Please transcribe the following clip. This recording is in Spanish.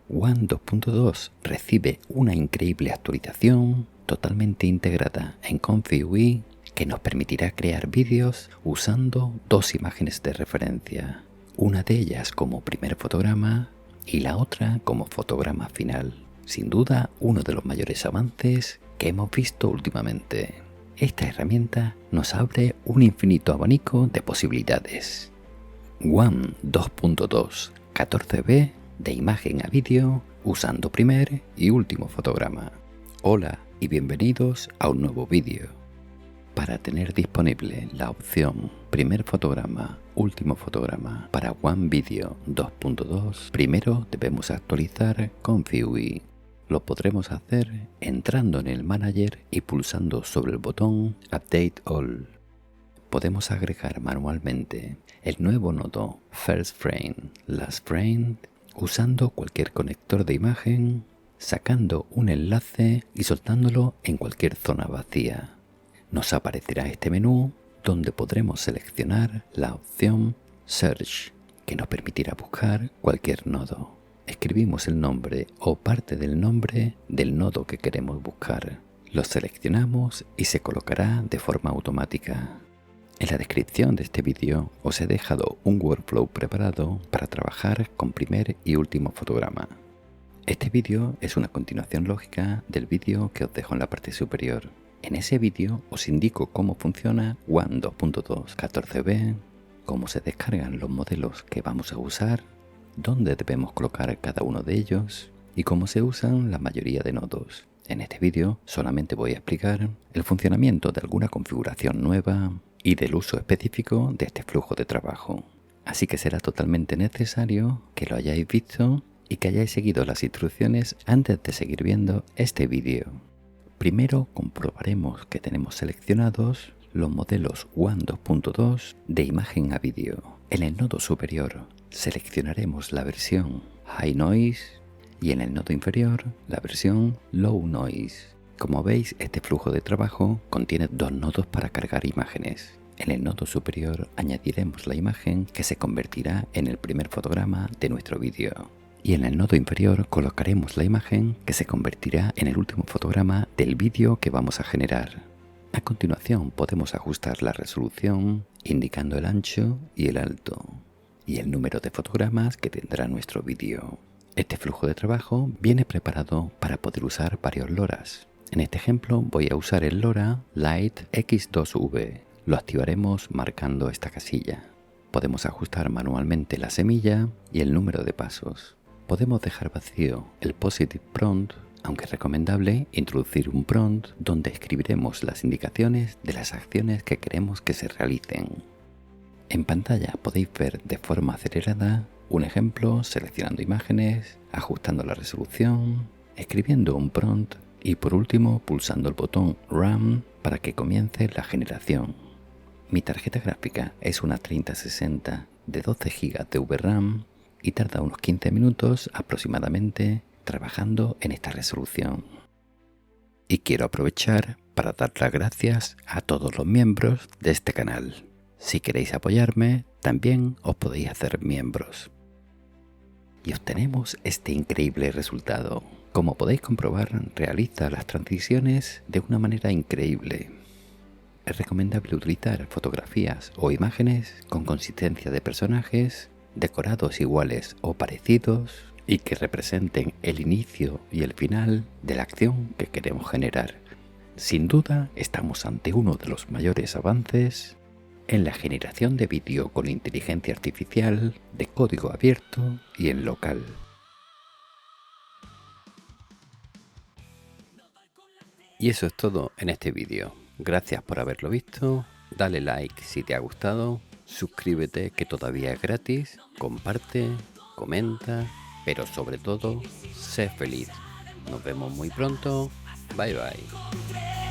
One 2.2 recibe una increíble actualización totalmente integrada en Comfy UI que nos permitirá crear vídeos usando dos imágenes de referencia, una de ellas como primer fotograma y la otra como fotograma final. Sin duda, uno de los mayores avances que hemos visto últimamente. Esta herramienta nos abre un infinito abanico de posibilidades. One 2.2 14B de imagen a vídeo usando primer y último fotograma. Hola y bienvenidos a un nuevo vídeo. Para tener disponible la opción primer fotograma, último fotograma para One Video 2.2, primero debemos actualizar Comfy UI. Lo podremos hacer entrando en el Manager y pulsando sobre el botón Update All. Podemos agregar manualmente el nuevo nodo First Frame, Last Frame, usando cualquier conector de imagen, sacando un enlace y soltándolo en cualquier zona vacía. Nos aparecerá este menú donde podremos seleccionar la opción Search, que nos permitirá buscar cualquier nodo. Escribimos el nombre o parte del nombre del nodo que queremos buscar. Lo seleccionamos y se colocará de forma automática. En la descripción de este vídeo os he dejado un workflow preparado para trabajar con primer y último fotograma. Este vídeo es una continuación lógica del vídeo que os dejo en la parte superior. En ese vídeo os indico cómo funciona One 2.2 14B, cómo se descargan los modelos que vamos a usar, dónde debemos colocar cada uno de ellos y cómo se usan la mayoría de nodos. En este vídeo solamente voy a explicar el funcionamiento de alguna configuración nueva y del uso específico de este flujo de trabajo. Así que será totalmente necesario que lo hayáis visto y que hayáis seguido las instrucciones antes de seguir viendo este vídeo. Primero comprobaremos que tenemos seleccionados los modelos One 2.2 de imagen a vídeo. En el nodo superior seleccionaremos la versión High Noise y en el nodo inferior la versión Low Noise. Como veis, este flujo de trabajo contiene dos nodos para cargar imágenes. En el nodo superior añadiremos la imagen que se convertirá en el primer fotograma de nuestro vídeo. Y en el nodo inferior colocaremos la imagen que se convertirá en el último fotograma del vídeo que vamos a generar. A continuación podemos ajustar la resolución indicando el ancho y el alto y el número de fotogramas que tendrá nuestro vídeo. Este flujo de trabajo viene preparado para poder usar varios LoRa's. En este ejemplo voy a usar el LoRa Lite X2V. Lo activaremos marcando esta casilla. Podemos ajustar manualmente la semilla y el número de pasos. Podemos dejar vacío el Positive Prompt, aunque es recomendable introducir un prompt donde escribiremos las indicaciones de las acciones que queremos que se realicen. En pantalla podéis ver de forma acelerada un ejemplo seleccionando imágenes, ajustando la resolución, escribiendo un prompt y por último pulsando el botón Run para que comience la generación. Mi tarjeta gráfica es una 3060 de 12 GB de VRAM y tarda unos 15 minutos aproximadamente trabajando en esta resolución. Y quiero aprovechar para dar las gracias a todos los miembros de este canal. Si queréis apoyarme, también os podéis hacer miembros. Y obtenemos este increíble resultado. Como podéis comprobar, realiza las transiciones de una manera increíble. Es recomendable utilizar fotografías o imágenes con consistencia de personajes, decorados iguales o parecidos y que representen el inicio y el final de la acción que queremos generar. Sin duda, estamos ante uno de los mayores avances en la generación de vídeo con inteligencia artificial, de código abierto y en local. Y eso es todo en este vídeo. Gracias por haberlo visto, dale like si te ha gustado, suscríbete que todavía es gratis, comparte, comenta, pero sobre todo, sé feliz. Nos vemos muy pronto, bye bye.